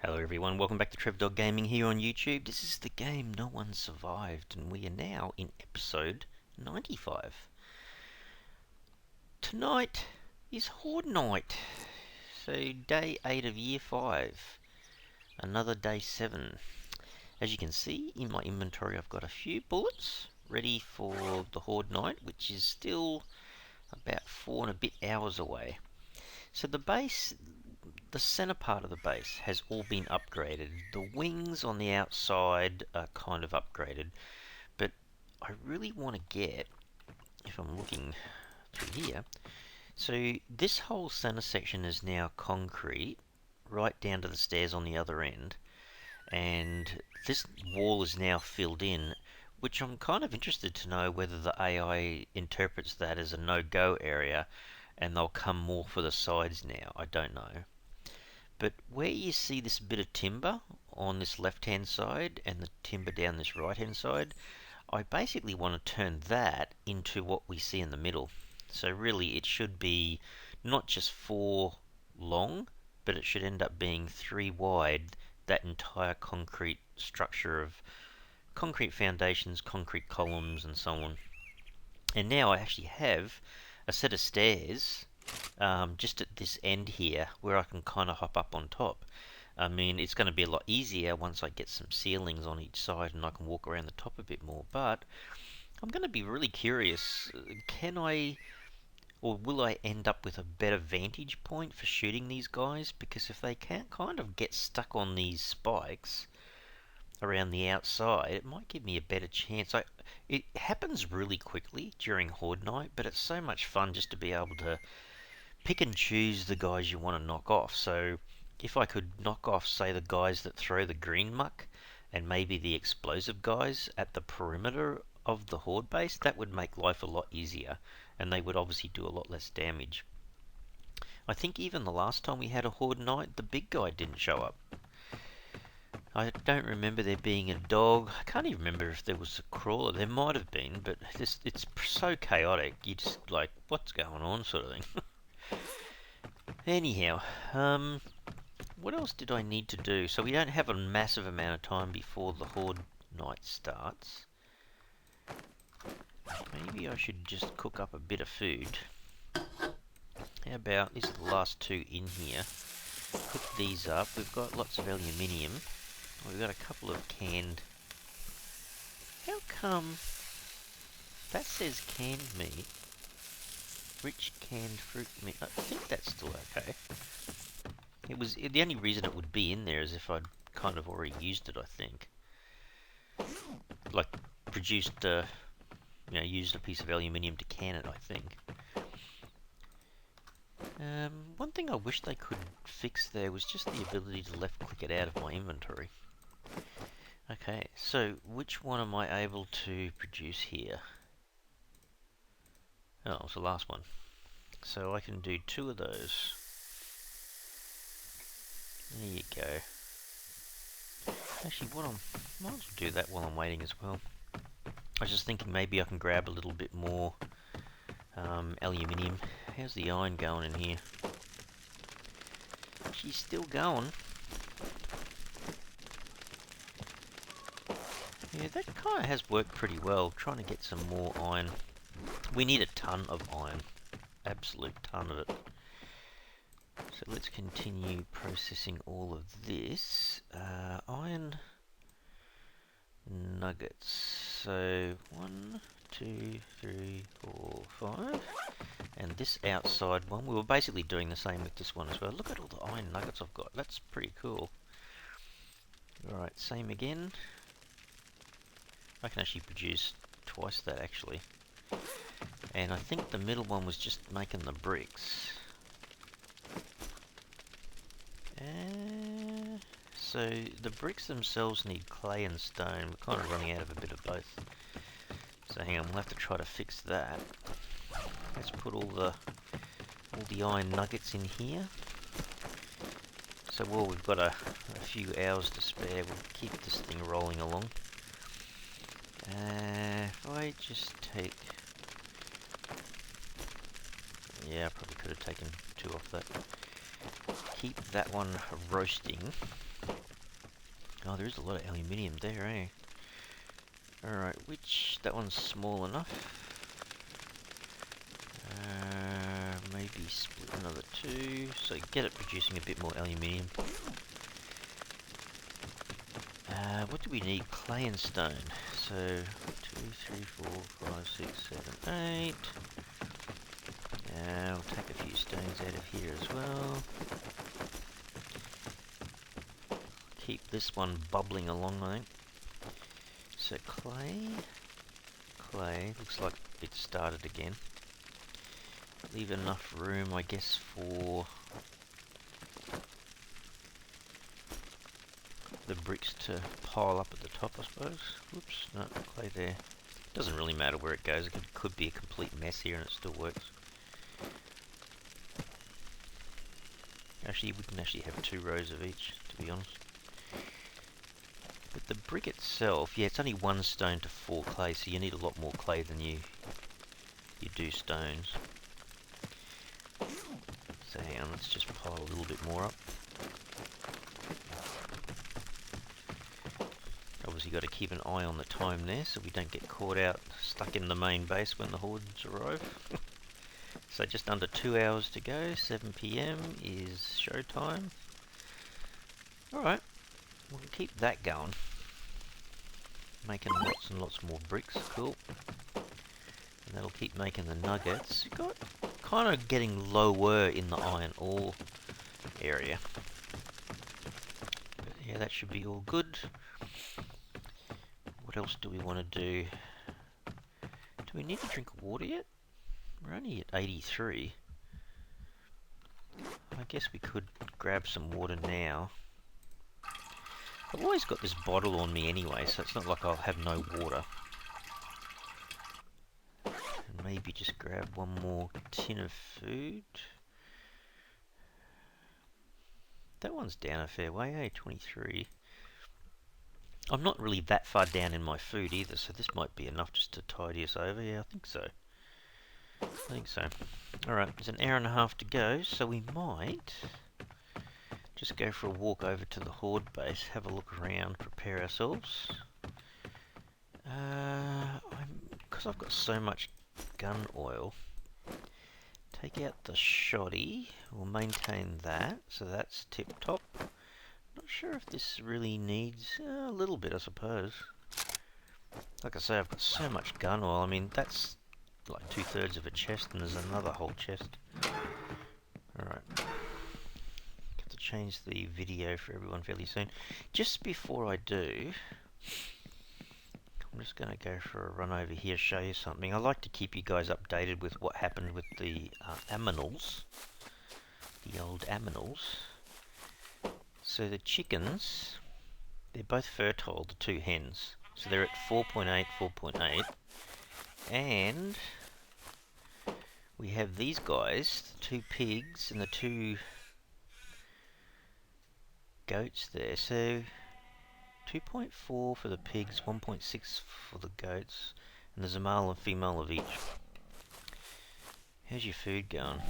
Hello everyone, welcome back to Trev Gaming here on YouTube. This is the game No One Survived, and we are now in episode 95. Tonight is Horde night, so day 8 of year 5, another day 7. As you can see in my inventory, I've got a few bullets ready for the Horde night, which is still about 4 and a bit hours away. So the base, the center part of the base has all been upgraded. The wings on the outside are kind of upgraded, but I really want to get, if I'm looking through here, so this whole center section is now concrete right down to the stairs on the other end, and this wall is now filled in, which I'm kind of interested to know whether the AI interprets that as a no-go area and they'll come more for the sides now. I don't know. But where you see this bit of timber on this left hand side and the timber down this right hand side, I basically want to turn that into what we see in the middle. So really it should be not just 4 long, but it should end up being 3 wide, that entire concrete structure of concrete foundations, concrete columns and so on. And now I actually have a set of stairs just at this end here where I can kind of hop up on top. I mean, it's going to be a lot easier once I get some ceilings on each side and I can walk around the top a bit more, but I'm going to be really curious, can I, or will I end up with a better vantage point for shooting these guys? Because if they can't kind of get stuck on these spikes around the outside, it might give me a better chance. It happens really quickly during Horde night, but it's so much fun just to be able to pick and choose the guys you want to knock off. So if I could knock off, say, the guys that throw the green muck and maybe the explosive guys at the perimeter of the Horde base, that would make life a lot easier, and they would obviously do a lot less damage. I think even the last time we had a Horde night, the big guy didn't show up. I don't remember there being a dog. I can't even remember if there was a crawler. There might have been, but it's so chaotic. You just like, what's going on, sort of thing. Anyhow, what else did I need to do? So we don't have a massive amount of time before the Horde night starts. Maybe I should just cook up a bit of food. How about, these are the last 2 in here. Cook these up. We've got lots of aluminium. We've got a couple of canned... How come that says canned meat? Rich canned fruit meat. I think that's still okay. It was the only reason it would be in there is if I'd kind of already used it, I think. Like produced, used a piece of aluminium to can it, I think. One thing I wish they could fix there was just the ability to left click it out of my inventory. Okay, so which one am I able to produce here? Oh, it was the last one. So I can do 2 of those. There you go. Actually, might as well do that while I'm waiting as well. I was just thinking maybe I can grab a little bit more aluminium. How's the iron going in here? She's still going. Yeah, that kind of has worked pretty well, trying to get some more iron. We need a ton of iron. Absolute ton of it. So let's continue processing all of this. Iron nuggets. So 1, 2, 3, 4, 5. And this outside one, we were basically doing the same with this one as well. Look at all the iron nuggets I've got. That's pretty cool. Alright, same again. I can actually produce twice that actually. And I think the middle one was just making the bricks. So the bricks themselves need clay and stone. We're kind of running out of a bit of both. So hang on, we'll have to try to fix that. Let's put all the iron nuggets in here. So while we've got a few hours to spare, we'll keep this thing rolling along. If I just take... Yeah, I probably could have taken 2 off that. Keep that one roasting. Oh, there is a lot of aluminium there, eh? Alright, that one's small enough. Maybe split another 2, so get it producing a bit more aluminium. What do we need? Clay and stone. So 2, 3, 4, 5, 6, 7, 8. We'll take a few stones out of here as well. Keep this one bubbling along, I think. So clay, looks like it started again. Leave enough room, I guess, for the bricks to pile up at the top, I suppose. Whoops, no, clay there. Doesn't really matter where it goes, it could be a complete mess here and it still works. Actually, we can actually have 2 rows of each, to be honest. But the brick itself, yeah, it's only 1 stone to 4 clay, so you need a lot more clay than you do stones. So hang on, let's just pile a little bit more up. Obviously got to keep an eye on the time there, so we don't get caught out, stuck in the main base when the hordes arrive. So just under 2 hours to go, 7 PM is showtime. Alright, we'll keep that going. Making lots and lots more bricks, cool. And that'll keep making the nuggets. Got kind of getting lower in the iron ore area. But yeah, that should be all good. What else do we want to do? Do we need to drink water yet? We're only at 83. I guess we could grab some water now. I've always got this bottle on me anyway, so it's not like I'll have no water. And maybe just grab one more tin of food. That one's down a fair way, eh? 23. I'm not really that far down in my food either, so this might be enough just to tidy us over. Yeah, I think so. Alright, there's an hour and a half to go, so we might just go for a walk over to the Horde base, have a look around, prepare ourselves. Because I've got so much gun oil, take out the shoddy, we'll maintain that, so that's tip-top. Not sure if this really needs a little bit, I suppose. Like I say, I've got so much gun oil, I mean, that's like 2/3 of a chest, and there's another whole chest. Alright. Have to change the video for everyone fairly soon. Just before I do, I'm just going to go for a run over here, show you something. I like to keep you guys updated with what happened with the aminals. The old aminals. So the chickens, they're both fertile, the 2 hens. So they're at 4.8, 4.8. And we have these guys, the 2 pigs and the 2 goats there. So 2.4 for the pigs, 1.6 for the goats, and there's a male and female of each. How's your food going?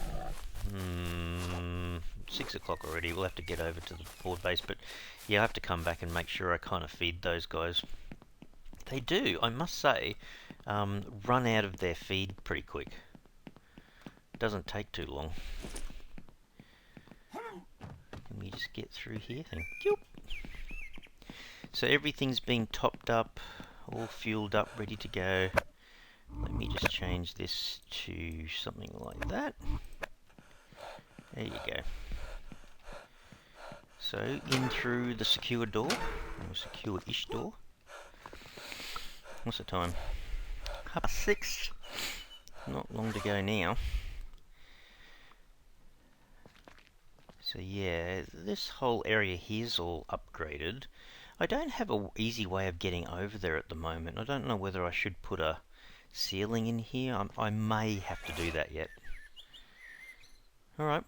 6 o'clock already. We'll have to get over to the Horde base, but yeah, I have to come back and make sure I kind of feed those guys. They do, I must say, run out of their feed pretty quick. Doesn't take too long. Let me just get through here. Thank you. So everything's been topped up, all fueled up, ready to go. Let me just change this to something like that. There you go. So in through the secure door, or secure-ish door. What's the time? 6:30. Not long to go now. So yeah, this whole area here's all upgraded. I don't have an easy way of getting over there at the moment. I don't know whether I should put a ceiling in here. I may have to do that yet. Alright,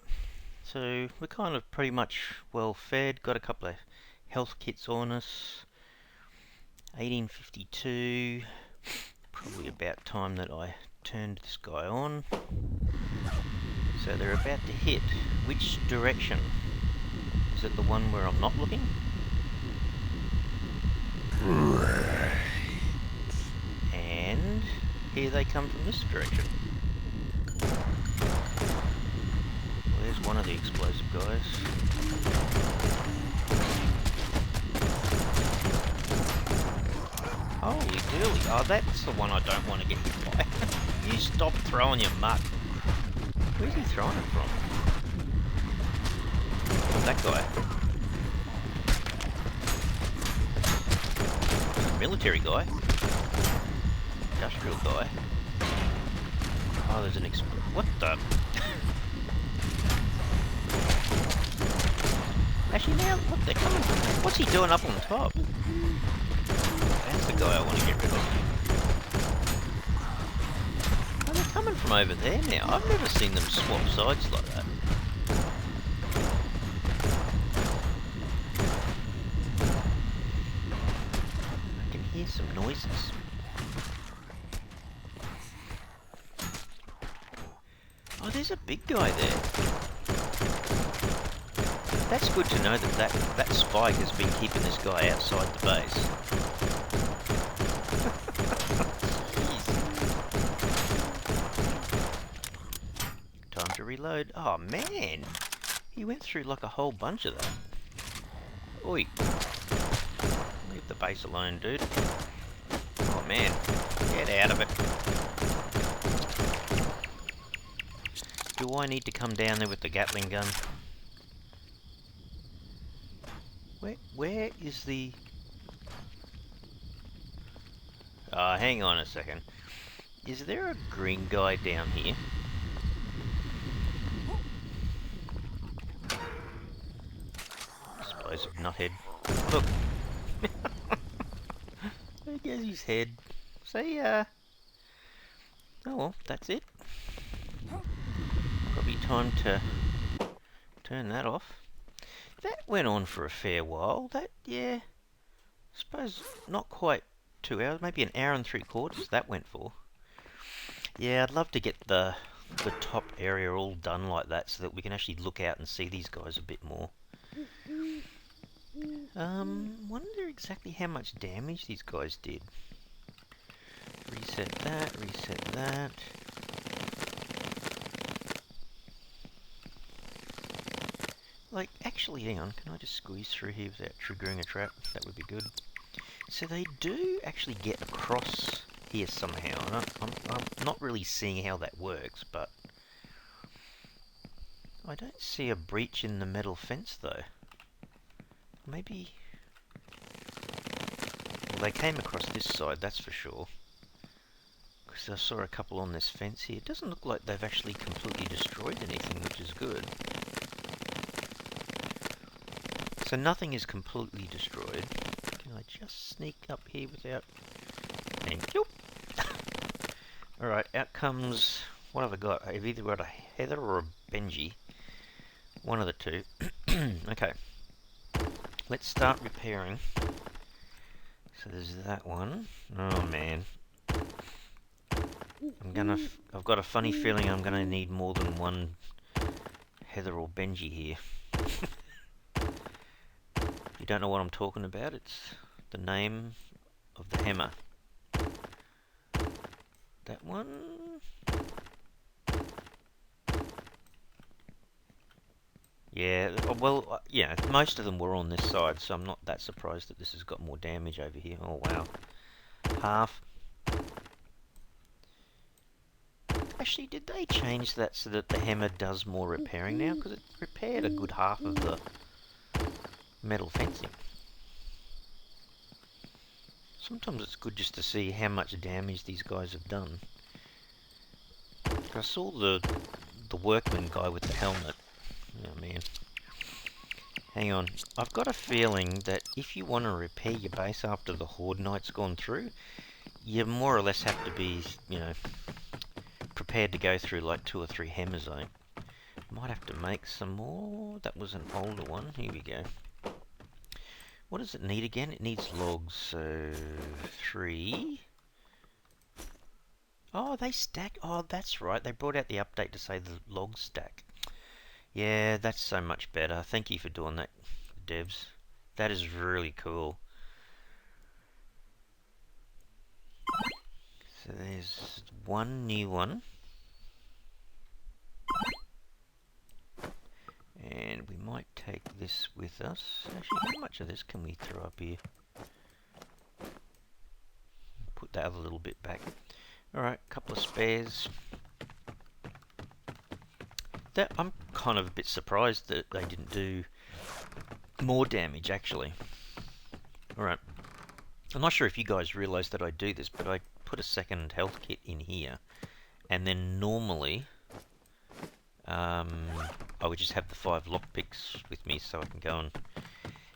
so we're kind of pretty much well fed. Got a couple of health kits on us. 1852. Probably about time that I turned this guy on. So they're about to hit. Which direction? Is it the one where I'm not looking? And here they come from this direction. Well, there's one of the explosive guys. Holy dooly. Oh, that's the one I don't want to get hit by. You stop throwing your muck. Where's he throwing it from? That guy. Military guy. Industrial guy. Oh, there's an what the? Actually, now, look, they're coming from... What's he doing up on top? That's the guy I want to get rid of. Oh, they're coming from over there now. I've never seen them swap sides like that. I can hear some noises. Oh, there's a big guy there. That's good to know that spike has been keeping this guy outside the base. Time to reload. Oh man! He went through like a whole bunch of that. Oi! Leave the base alone, dude. Oh man, get out of it. Do I need to come down there with the Gatling gun? Where is the... hang on a second. Is there a green guy down here? Explosive nuthead. Look! There goes his head. See, oh well, that's it. Probably time to turn that off. That went on for a fair while. That, yeah, I suppose not quite 2 hours, maybe an hour and 3/4 that went for. Yeah, I'd love to get the top area all done like that so that we can actually look out and see these guys a bit more. Wonder exactly how much damage these guys did. Reset that, reset that. Like, actually, hang on, can I just squeeze through here without triggering a trap? That would be good. So they do actually get across here somehow. And I'm not really seeing how that works, but... I don't see a breach in the metal fence, though. Maybe... Well, they came across this side, that's for sure. Because I saw a couple on this fence here. It doesn't look like they've actually completely destroyed anything, which is good. So nothing is completely destroyed. Can I just sneak up here without... Thank you. Alright, out comes... What have I got? I've either got a Heather or a Benji. One of the two. Okay. Let's start repairing. So there's that one. Oh man. I've got a funny feeling I'm gonna need more than one Heather or Benji here. You don't know what I'm talking about? It's the name of the hammer. That one? Yeah, well, yeah, most of them were on this side, so I'm not that surprised that this has got more damage over here. Oh, wow. Half. Actually, did they change that so that the hammer does more repairing now? Because it repaired a good half of the metal fencing. Sometimes it's good just to see how much damage these guys have done. I saw the workman guy with the helmet. Oh man. Hang on. I've got a feeling that if you want to repair your base after the Horde Knight's gone through, you more or less have to be, you know, prepared to go through like 2 or 3 hammers, I think. Might have to make some more. That was an older one. Here we go. What does it need again? It needs logs, so 3. Oh, they stack. Oh, that's right. They brought out the update to say the logs stack. Yeah, that's so much better. Thank you for doing that, devs. That is really cool. So there's one new one. And we might take this with us. Actually, how much of this can we throw up here? Put that other little bit back. Alright, couple of spares. I'm kind of a bit surprised that they didn't do more damage, actually. Alright. I'm not sure if you guys realise that I do this, but I put a second health kit in here. And then normally, I would just have the 5 lockpicks with me so I can go and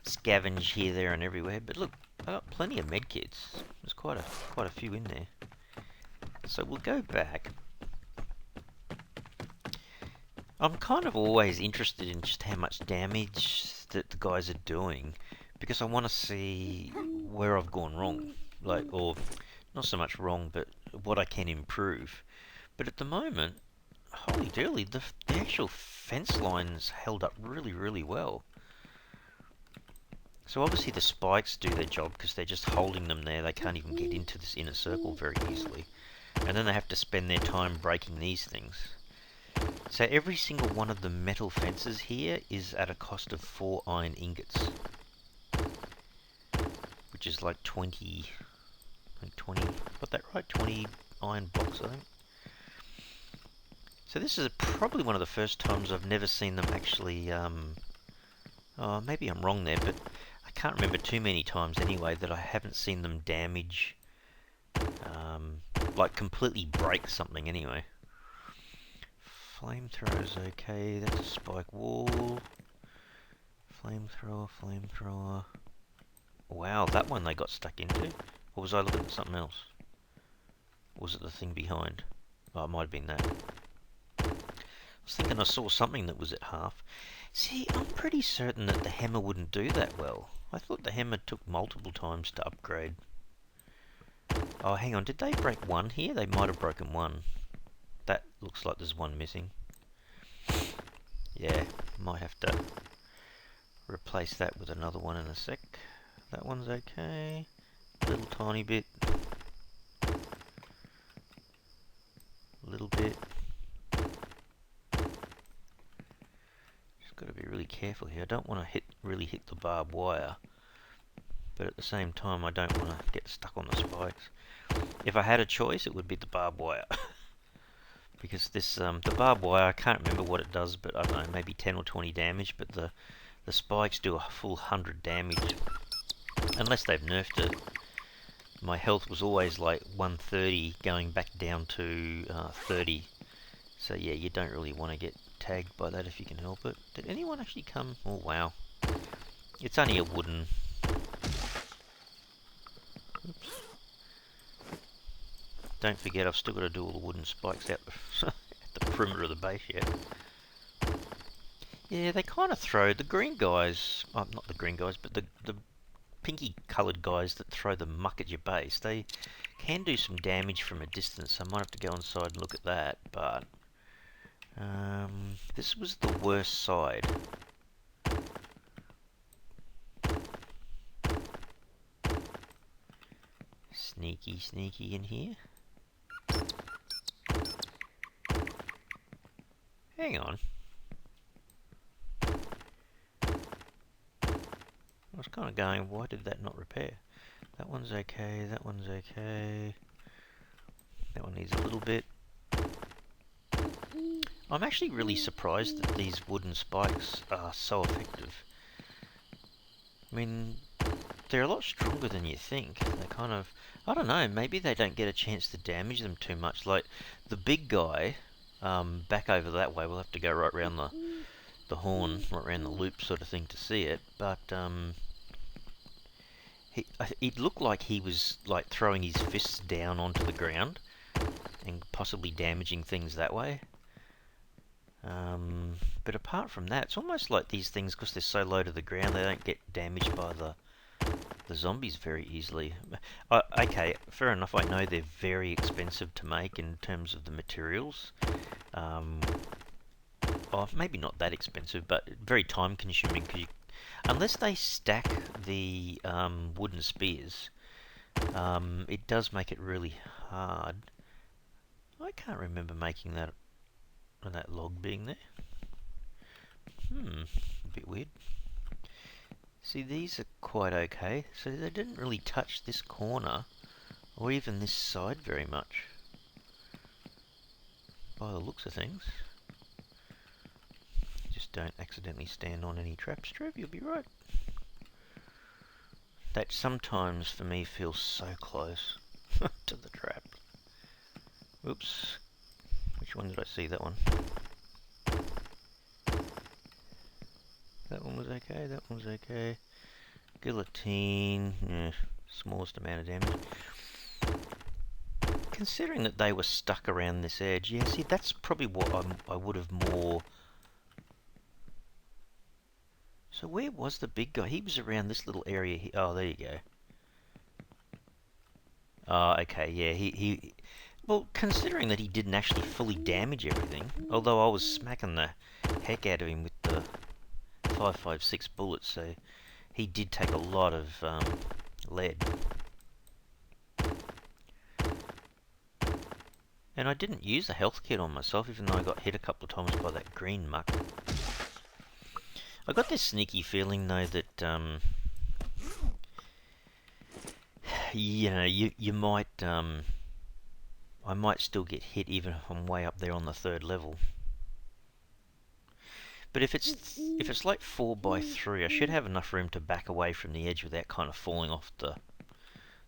scavenge here, there, and everywhere. But look, I got plenty of medkits. There's quite a few in there. So we'll go back. I'm kind of always interested in just how much damage that the guys are doing, because I want to see where I've gone wrong, like, or not so much wrong, but what I can improve. But at the moment, holy dooly, the actual fence lines held up really, really well. So obviously the spikes do their job because they're just holding them there. They can't even get into this inner circle very easily. And then they have to spend their time breaking these things. So every single one of the metal fences here is at a cost of 4 iron ingots. Which is like 20... I think 20... Got that right? 20 iron blocks, I think. So this is probably one of the first times I've never seen them actually... oh, maybe I'm wrong there, but I can't remember too many times anyway that I haven't seen them damage... like completely break something anyway. Flamethrowers, okay, that's a spike wall. Flamethrower, flamethrower. Wow, that one they got stuck into. Or was I looking at something else? Or was it the thing behind? Oh, it might have been that. I was thinking I saw something that was at half. See, I'm pretty certain that the hammer wouldn't do that well. I thought the hammer took multiple times to upgrade. Oh, hang on, did they break one here? They might have broken one. That looks like there's one missing. Yeah, might have to replace that with another one in a sec. That one's okay. Little tiny bit. Little bit. Just got to be really careful here. I don't want to really hit the barbed wire. But at the same time, I don't want to get stuck on the spikes. If I had a choice, it would be the barbed wire. Because this, the barbed wire, I can't remember what it does, but I don't know, maybe 10 or 20 damage, but the spikes do a full 100 damage. Unless they've nerfed it. My health was always like 130, going back down to 30. So yeah, you don't really want to get tagged by that if you can help it. Did anyone actually come? Oh wow. It's only a wooden... Oops. Don't forget, I've still got to do all the wooden spikes out at the perimeter of the base yet. Yeah, they kind of throw the green guys, not the green guys, but the pinky coloured guys that throw the muck at your base. They can do some damage from a distance. I might have to go inside and look at that, but this was the worst side. Sneaky, sneaky in here. Hang on. I was kind of going, why did that not repair? That one's okay, that one's okay. That one needs a little bit. I'm actually really surprised that these wooden spikes are so effective. I mean, they're a lot stronger than you think. They kind of... I don't know, maybe they don't get a chance to damage them too much. Like, the big guy, back over that way, we'll have to go right around the horn, right around the loop sort of thing to see it. But, it looked like he was, like, throwing his fists down onto the ground and possibly damaging things that way. But apart from that, it's almost like these things, because they're so low to the ground, they don't get damaged by the zombies very easily. Okay, fair enough, I know they're very expensive to make in terms of the materials. Oh, maybe not that expensive, but very time consuming, because unless they stack the wooden spears, It does make it really hard. I can't remember making that log being there. A bit weird. See, these are quite okay. So they didn't really touch this corner or even this side very much, by the looks of things. Just don't accidentally stand on any traps, Trev, you'll be right. That sometimes for me feels so close to the trap. Oops. Which one did I see? That one. That one was okay, that one was okay. Guillotine, smallest amount of damage. Considering that they were stuck around this edge, yeah, see, that's probably what I would have more... So where was the big guy? He was around this little area here. Oh, there you go. Oh, okay, yeah, he... Well, considering that he didn't actually fully damage everything, although I was smacking the heck out of him with the 5.56 bullets, so he did take a lot of lead. And I didn't use the health kit on myself, even though I got hit a couple of times by that green muck. I got this sneaky feeling, though, that, you know, you might, I might still get hit even if I'm way up there on the 3rd level. But if it's like 4x3, I should have enough room to back away from the edge without kind of falling off the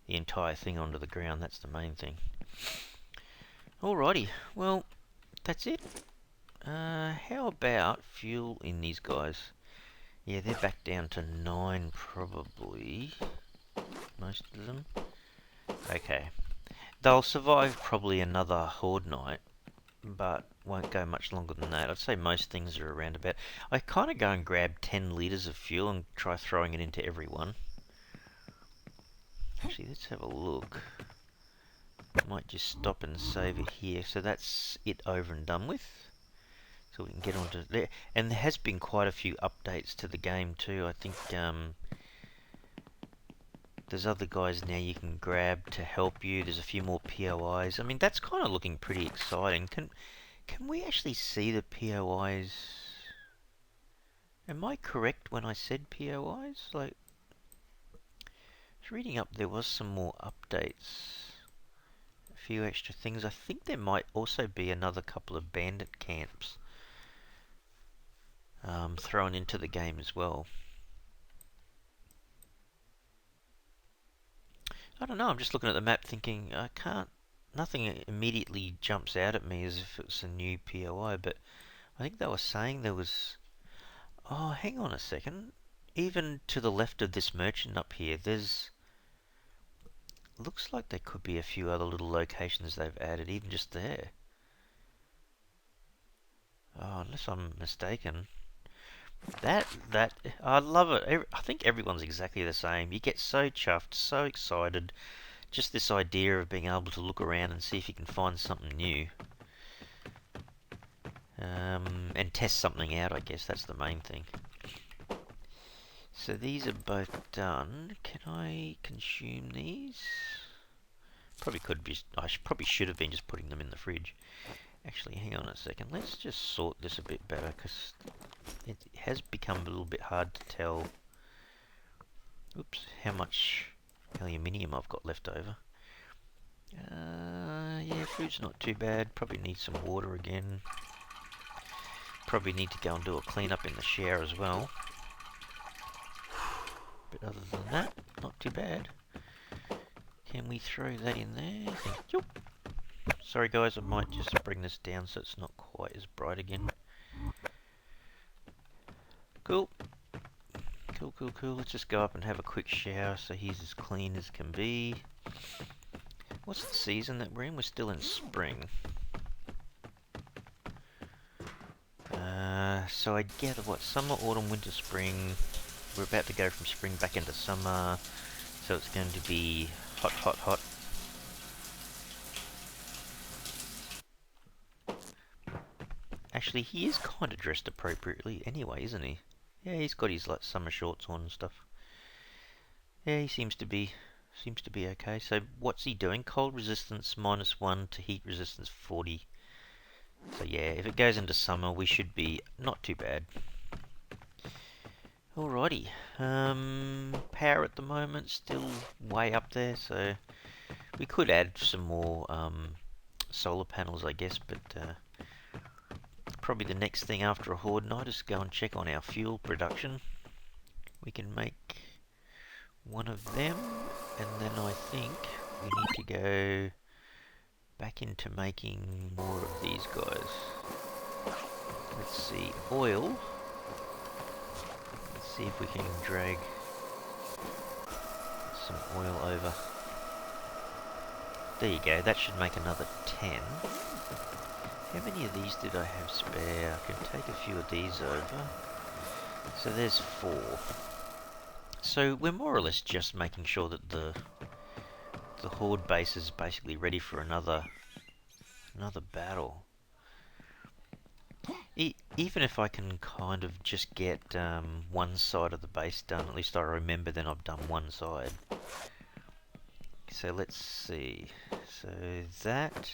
entire thing onto the ground. That's the main thing. Alrighty, well, that's it. How about fuel in these guys? Yeah, they're back down to 9 probably. Most of them. Okay. They'll survive probably another Horde night, but won't go much longer than that. I'd say most things are around about... I kind of go and grab 10 litres of fuel and try throwing it into every one. Actually, let's have a look. Might just stop and save it here. So that's it over and done with. So we can get on to there. And there has been quite a few updates to the game too. I think there's other guys now you can grab to help you. There's a few more POIs. I mean, that's kind of looking pretty exciting. Can we actually see the POIs? Am I correct when I said POIs? Like, I was reading up, there was some more updates. A few extra things. I think there might also be another couple of bandit camps thrown into the game as well. I don't know, I'm just looking at the map thinking, nothing immediately jumps out at me as if it's a new POI, but I think they were saying there was... Oh, hang on a second. Even to the left of this merchant up here, there's... Looks like there could be a few other little locations they've added, even just there. Oh, unless I'm mistaken. That, I love it. I think everyone's exactly the same. You get so chuffed, so excited. Just this idea of being able to look around and see if you can find something new. And test something out, I guess. That's the main thing. So these are both done. Can I consume these? Probably could be. Probably should have been just putting them in the fridge. Actually, hang on a second. Let's just sort this a bit better, because it has become a little bit hard to tell. Oops, how much aluminium I've got left over. Yeah, food's not too bad. Probably need some water again. Probably need to go and do a clean up in the shower as well. But other than that, not too bad. Can we throw that in there? Thank you. Sorry guys, I might just bring this down so it's not quite as bright again. Cool. Cool. Let's just go up and have a quick shower so he's as clean as can be. What's the season that we're in? We're still in spring. So I gather what? Summer, autumn, winter, spring. We're about to go from spring back into summer. So it's going to be hot. Actually, he is kind of dressed appropriately anyway, isn't he? Yeah, he's got his like summer shorts on and stuff. Yeah, he seems to be Seems to be okay. So what's he doing? Cold resistance -1 to heat resistance 40. So yeah, if it goes into summer, we should be not too bad. Alrighty. Power at the moment still way up there, so we could add some more solar panels, I guess, but probably the next thing after a Horde night is go and check on our fuel production. We can make one of them, and then I think we need to go back into making more of these guys. Let's see, oil. Let's see if we can drag some oil over. There you go, that should make another 10. How many of these did I have spare? I can take a few of these over. So there's 4. So we're more or less just making sure that the Horde base is basically ready for another battle. Even if I can kind of just get one side of the base done, at least I remember then I've done one side. So let's see. So that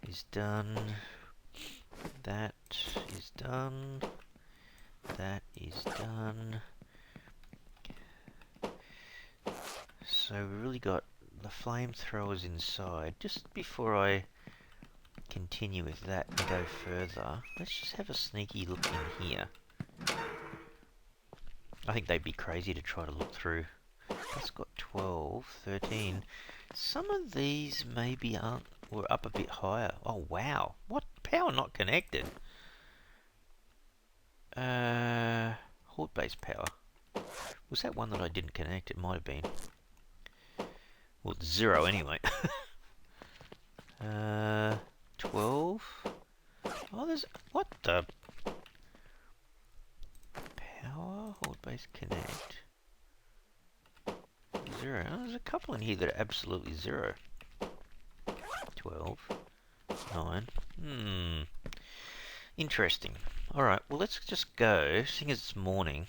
is done. That is done. That is done. So we really got the flamethrowers inside. Just before I continue with that and go further, let's just have a sneaky look in here. I think they'd be crazy to try to look through. That's got 12, 13. Some of these maybe were up a bit higher. Oh wow, what? Power not connected? Horde base power. Was that one that I didn't connect? It might have been. Well, it's 0 anyway. 12. Oh, there's... What the... Power, Horde base connect. 0. Oh, there's a couple in here that are absolutely 0. 12. 9. Interesting. Alright, well let's just go, seeing as it's morning,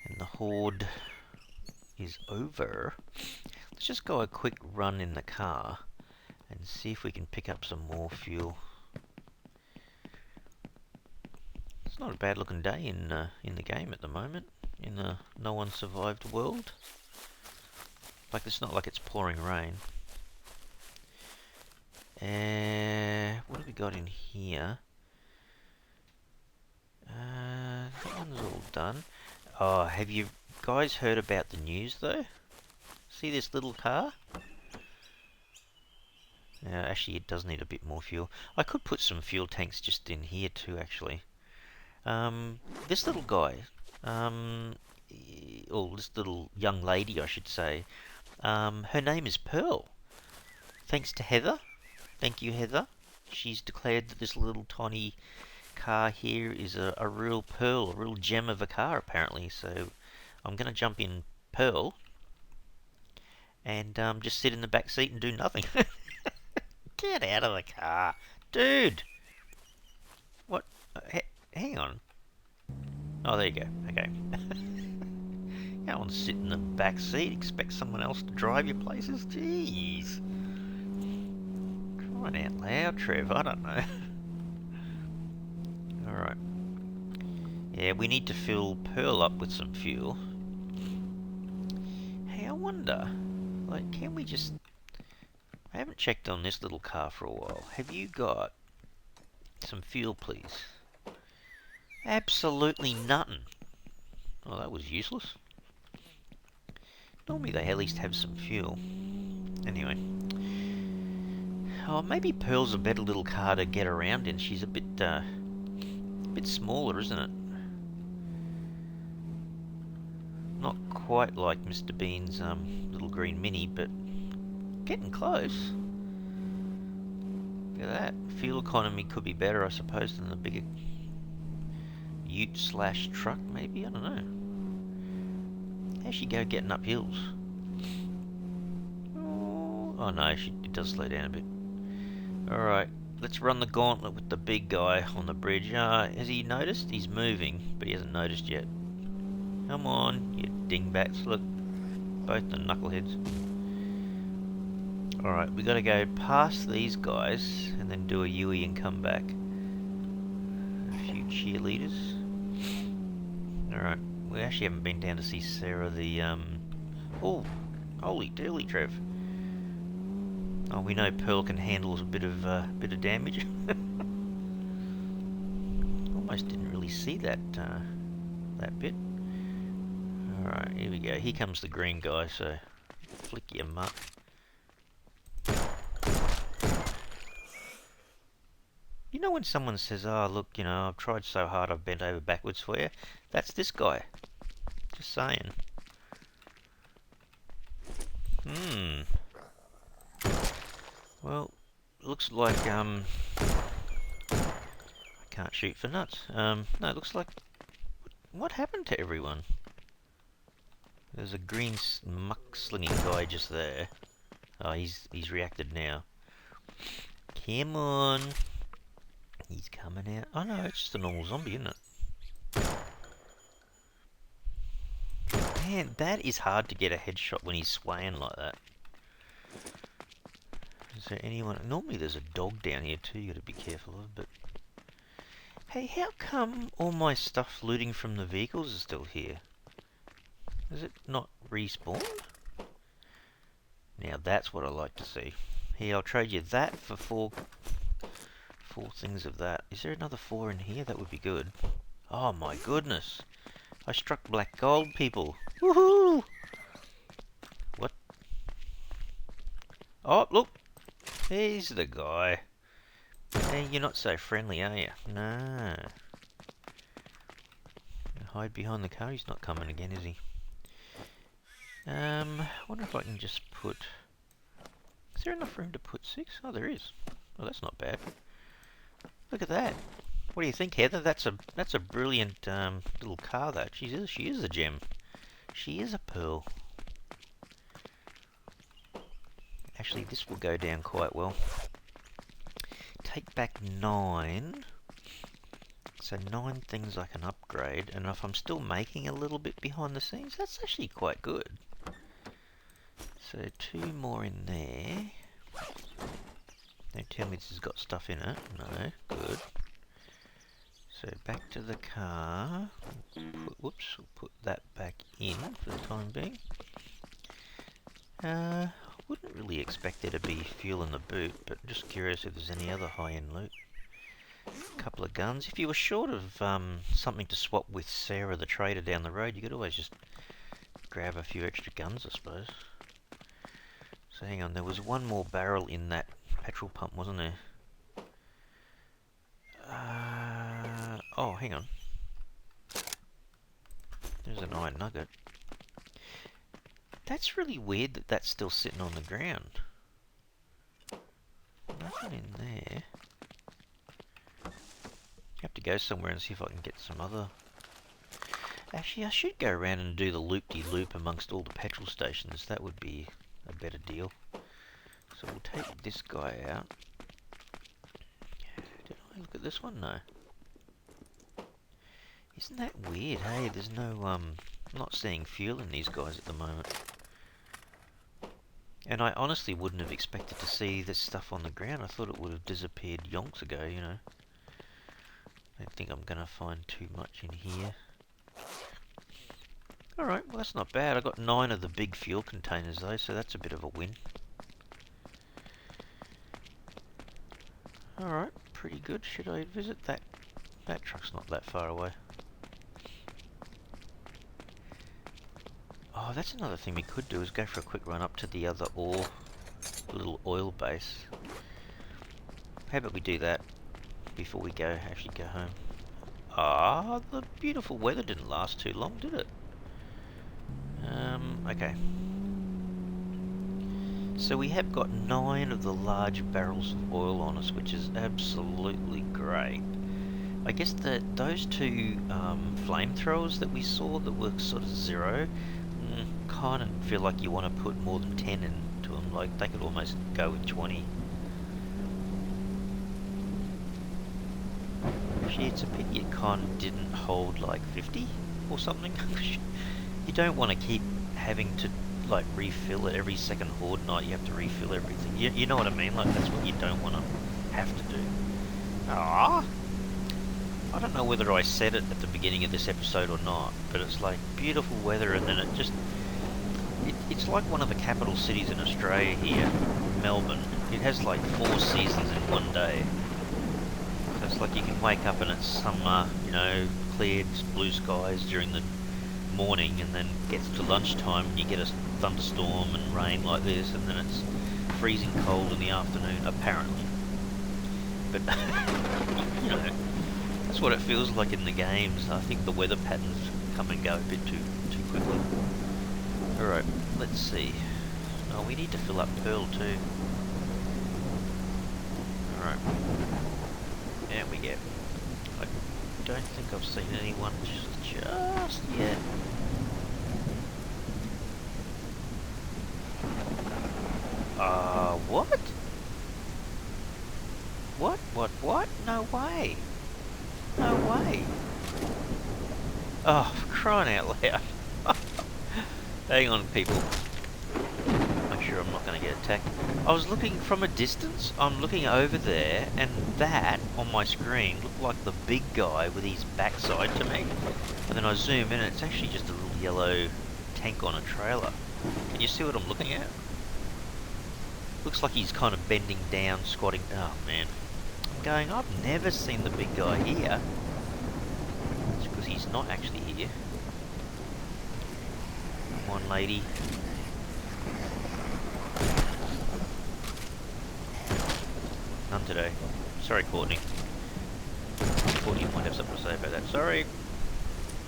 and the Horde is over, let's just go a quick run in the car and see if we can pick up some more fuel. It's not a bad looking day in the game at the moment, in the no one survived world. Like, it's not like it's pouring rain. What have we got in here? That one's all done. Oh, have you guys heard about the news though? See this little car? Actually, it does need a bit more fuel. I could put some fuel tanks just in here too, actually. This little guy, or this little young lady, I should say, her name is Pearl. Thanks to Heather. Thank you, Heather. She's declared that this little tiny car here is a real pearl, a real gem of a car, apparently. So I'm going to jump in Pearl and just sit in the back seat and do nothing. Get out of the car, dude. What? Hang on. Oh, there you go. Okay. Go and sit in the back seat. Expect someone else to drive you places. Jeez. Crying out loud, Trev. I don't know. Alright. Yeah, we need to fill Pearl up with some fuel. Hey, I wonder, like, can we just... I haven't checked on this little car for a while. Have you got some fuel, please? Absolutely nothing. Oh, that was useless. Normally they at least have some fuel. Anyway. Oh, maybe Pearl's a better little car to get around in. She's a bit smaller, isn't it? Not quite like Mr. Bean's little green Mini, but getting close. Look at that. Fuel economy could be better, I suppose, than the bigger ute slash truck, maybe? I don't know. How's she go getting up hills? Oh no, it does slow down a bit. Alright, let's run the gauntlet with the big guy on the bridge. Has he noticed? He's moving, but he hasn't noticed yet. Come on, you dingbats, look. Both the knuckleheads. Alright, we gotta go past these guys and then do a Yui and come back. A few cheerleaders. Alright, we actually haven't been down to see Sarah the, Oh, holy dooly, Trev. Oh, we know Pearl can handle a bit of damage. Almost didn't really see that, that bit. Alright, here we go. Here comes the green guy, so flick your mutt. You know when someone says, oh look, you know, I've tried so hard I've bent over backwards for you? That's this guy. Just saying. Well, looks like, I can't shoot for nuts. No, it looks like, what happened to everyone? There's a green muck-slinging guy just there. Oh, he's reacted now. Come on. He's coming out. Oh no, it's just a normal zombie, isn't it? Man, that is hard to get a headshot when he's swaying like that. Is there anyone... Normally there's a dog down here too you gotta be careful of, but... Hey, how come all my stuff looting from the vehicles is still here? Is it not respawned? Now that's what I like to see. Here, I'll trade you that for four things of that. Is there another 4 in here? That would be good. Oh my goodness. I struck black gold, people. Woohoo! What? Oh, look. He's the guy. Hey, you're not so friendly, are you? No. Hide behind the car. He's not coming again, is he? I wonder if I can just put... Is there enough room to put 6? Oh, there is. Oh, that's not bad. Look at that. What do you think, Heather? That's a brilliant little car, though. She is a gem. She is a pearl. Actually, this will go down quite well. Take back 9. So 9 things I can upgrade, and if I'm still making a little bit behind the scenes, that's actually quite good. So 2 more in there. Don't tell me this has got stuff in it. No, good. So back to the car. Whoops, we'll put that back in for the time being. Wouldn't really expect there to be fuel in the boot, but just curious if there's any other high-end loot. A couple of guns. If you were short of something to swap with Sarah the trader down the road, you could always just grab a few extra guns, I suppose. So hang on, there was one more barrel in that petrol pump, wasn't there? Oh, hang on. There's an iron nugget. That's really weird that that's still sitting on the ground. Nothing in there. Have to go somewhere and see if I can get some other... Actually, I should go around and do the loop-de-loop amongst all the petrol stations. That would be a better deal. So we'll take this guy out. Did I look at this one? No. Isn't that weird? Hey, there's no, I'm not seeing fuel in these guys at the moment. And I honestly wouldn't have expected to see this stuff on the ground. I thought it would have disappeared yonks ago, you know. I don't think I'm going to find too much in here. Alright, well that's not bad. I got 9 of the big fuel containers though, so that's a bit of a win. Alright, pretty good. Should I visit that? That truck's not that far away. Oh, that's another thing we could do, is go for a quick run up to the other little oil base. How about we do that before we actually go home? Ah, the beautiful weather didn't last too long, did it? Okay. So we have got 9 of the large barrels of oil on us, which is absolutely great. I guess that those 2 flamethrowers that we saw that were sort of 0, kind of feel like you want to put more than 10 into them. Like they could almost go with 20. Actually, it's a pity it kind of didn't hold like 50 or something. You don't want to keep having to like refill it every second Horde night. You have to refill everything. You know what I mean? Like that's what you don't want to have to do. Ah, I don't know whether I said it at the beginning of this episode or not, but it's like beautiful weather, and then it's like one of the capital cities in Australia here, Melbourne. It has like 4 seasons in one day. So it's like you can wake up and it's summer, you know, cleared blue skies during the morning, and then gets to lunchtime and you get a thunderstorm and rain like this, and then it's freezing cold in the afternoon, apparently. But, you know, that's what it feels like in the games. I think the weather patterns come and go a bit too quickly. Alright, let's see. Oh, we need to fill up Pearl too. Alright. There we go. I don't think I've seen anyone just yet. What? What? No way. No way. Oh, for crying out loud. Hang on, people. Make sure I'm not going to get attacked. I was looking from a distance. I'm looking over there, and that on my screen looked like the big guy with his backside to me. And then I zoom in, and it's actually just a little yellow tank on a trailer. Can you see what I'm looking at? Looks like he's kind of bending down, squatting. Oh man. I'm going, I've never seen the big guy here. It's because he's not actually here. Come on, lady. None today. Sorry, Courtney. Courtney might have something to say about that. Sorry.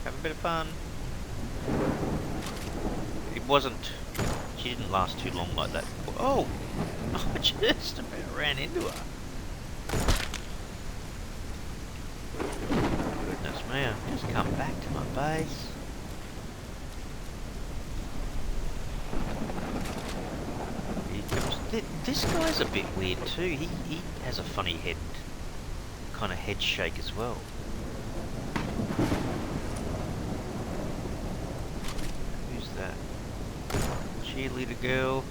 Have a bit of fun. It wasn't... She didn't last too long like that. Oh! I just about ran into her. Goodness me, I've just come back to my base. This guy's a bit weird too. He has a funny head, kind of head shake as well. Who's that? Cheerleader girl.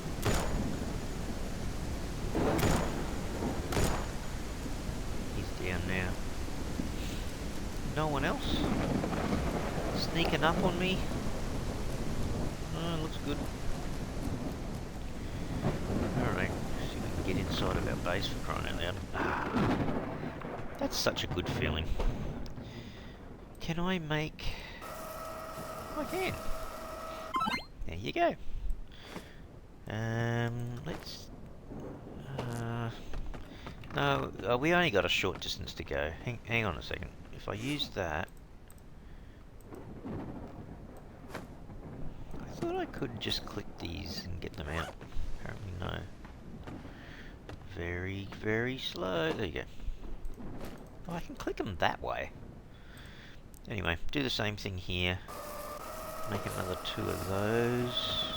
He's down now. No one else? Sneaking up on me? Oh, looks good. Alright, see if we can get inside of our base for crying out loud. Ah, that's such a good feeling. Can I make... I can. There you go. Let's... no, we only got a short distance to go. Hang on a second. If I use that... I thought I could just click these and get them out. Apparently no. Very, very slow. There you go. Oh, I can click them that way. Anyway, do the same thing here. Make another 2 of those.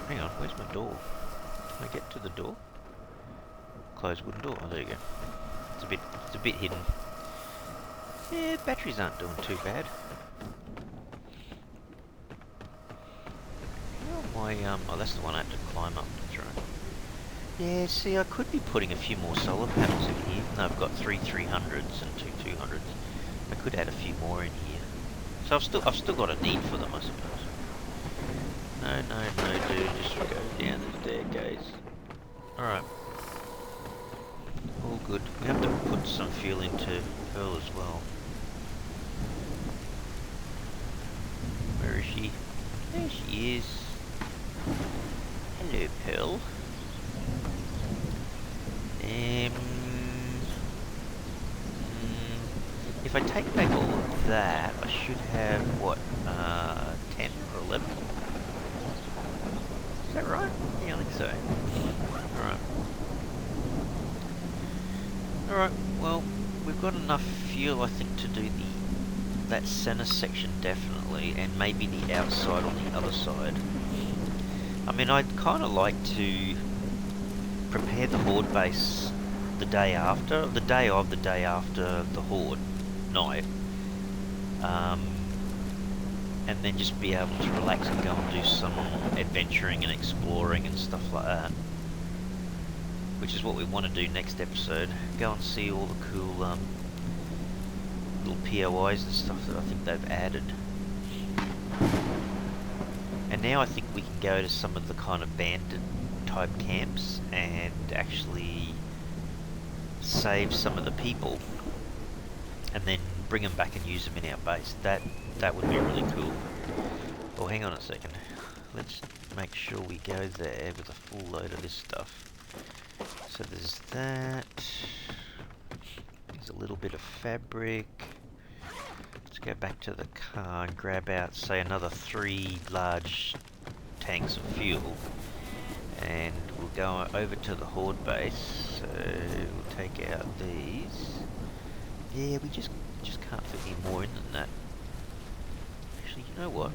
Hang on, where's my door? Can I get to the door? Closed wooden door. Oh, there you go. It's a bit hidden. Yeah, batteries aren't doing too bad. Oh, that's the one I had to climb up. That's right. Yeah, see, I could be putting a few more solar panels in here. No, I've got 3 300s and 2 200s. I could add a few more in here. So I've still got a need for them, I suppose. No, dude, just go down the staircase. Alright. All good. We have to put some fuel into Pearl as well. Where is she? There she is. Hello, Pearl. If I take back all of that, I should have, what, 10 or 11? Is that right? Yeah, I think so. Alright. Alright, well, we've got enough fuel, I think, to do that center section definitely, and maybe the outside on the other side. I mean, I'd kind of like to prepare the Horde base the day after the Horde night, and then just be able to relax and go and do some adventuring and exploring and stuff like that. Which is what we want to do next episode. Go and see all the cool little POIs and stuff that I think they've added. And now I think we can go to some of the kind of bandit type camps and actually save some of the people and then bring them back and use them in our base. That would be really cool. Oh, hang on a second. Let's make sure we go there with a full load of this stuff. So there's that. There's a little bit of fabric. Let's go back to the car and grab out, say, another 3 large tanks of fuel. And we'll go over to the Horde base. So we'll take out these. Yeah, we just can't fit any more in than that. Actually, you know what?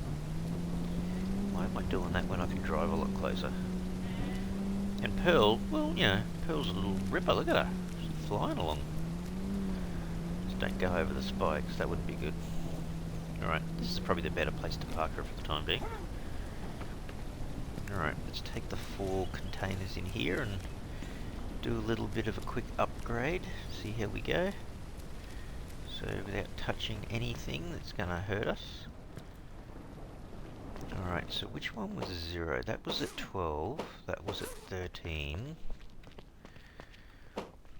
Why am I doing that when I can drive a lot closer? And Pearl, well, you know, Pearl's a little ripper. Look at her. She's flying along. Just don't go over the spikes. That wouldn't be good. Alright, this is probably the better place to park her for the time being. Alright, let's take the 4 containers in here and do a little bit of a quick upgrade. See how we go. So without touching anything that's going to hurt us. Alright, so which one was 0? That was at 12. That was at 13.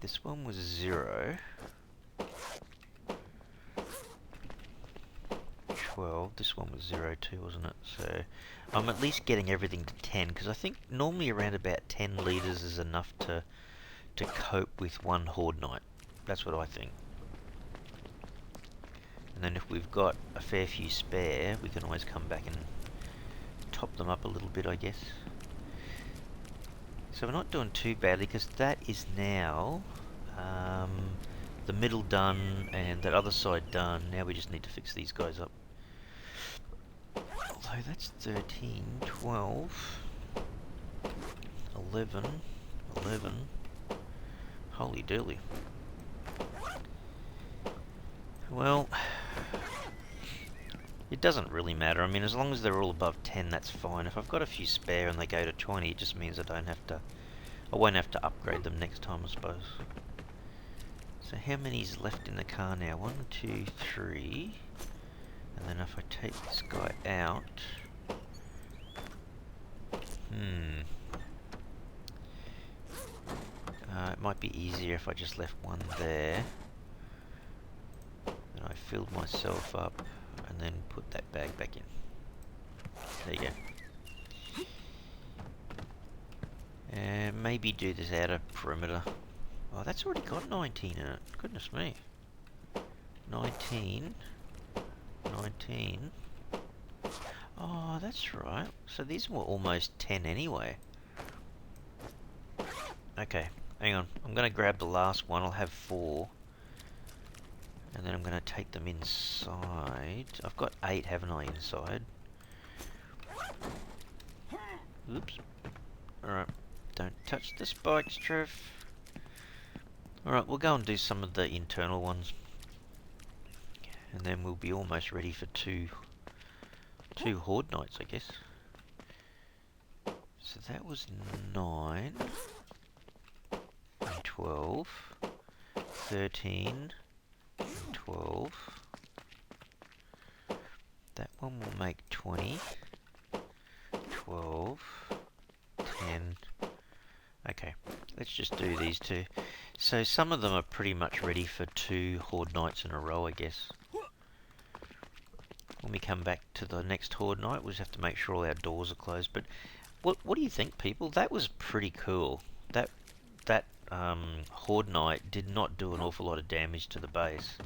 This one was 0. 12. This one was 0 too, wasn't it? So I'm at least getting everything to 10, because I think normally around about 10 litres is enough to cope with one Horde Knight. That's what I think. And then if we've got a fair few spare, we can always come back and top them up a little bit, I guess. So we're not doing too badly, because that is now the middle done and that other side done. Now we just need to fix these guys up. Although that's 13, 12, 11, 11. Holy dooly. Well, it doesn't really matter. I mean, as long as they're all above 10, that's fine. If I've got a few spare and they go to 20, it just means I won't have to upgrade them next time, I suppose. So how many's left in the car now? 1, 2, 3. And then if I take this guy out... it might be easier if I just left one there. And I filled myself up and then put that bag back in. There you go. And maybe do this outer perimeter. Oh, that's already got 19 in it. Goodness me. 19. 19. Oh, that's right. So these were almost 10 anyway. Okay, hang on. I'm going to grab the last one. I'll have 4. And then I'm going to take them inside. I've got 8, haven't I, inside? Oops. Alright. Don't touch the spikes, Trev. Alright, we'll go and do some of the internal ones. And then we'll be almost ready for two Horde Knights, I guess. So that was 9, and 12, 13, and 12. That one will make 20, 12, 10. Okay, let's just do these 2. So some of them are pretty much ready for 2 Horde Knights in a row, I guess. When we come back to the next Horde Knight, we'll just have to make sure all our doors are closed. But what do you think, people? That was pretty cool. That Horde Knight did not do an awful lot of damage to the base.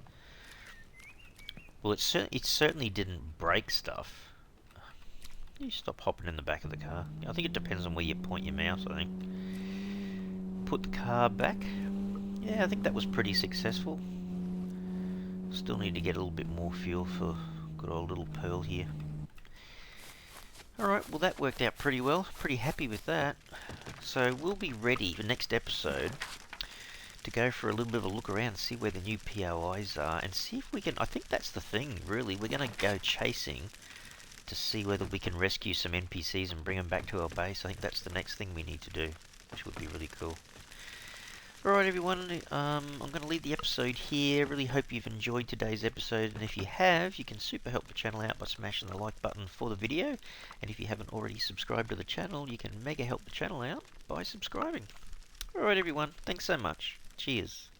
Well, it certainly didn't break stuff. You stop hopping in the back of the car. I think it depends on where you point your mouse, I think. Put the car back. Yeah, I think that was pretty successful. Still need to get a little bit more fuel for good old little Pearl here. Alright, well that worked out pretty well. Pretty happy with that. So we'll be ready for next episode to go for a little bit of a look around, see where the new POIs are, and see if we can... I think that's the thing, really. We're going to go chasing to see whether we can rescue some NPCs and bring them back to our base. I think that's the next thing we need to do, which would be really cool. Alright everyone, I'm going to leave the episode here. Really hope you've enjoyed today's episode, and if you have, you can super help the channel out by smashing the like button for the video, and if you haven't already subscribed to the channel, you can mega help the channel out by subscribing. Alright everyone, thanks so much. Cheers.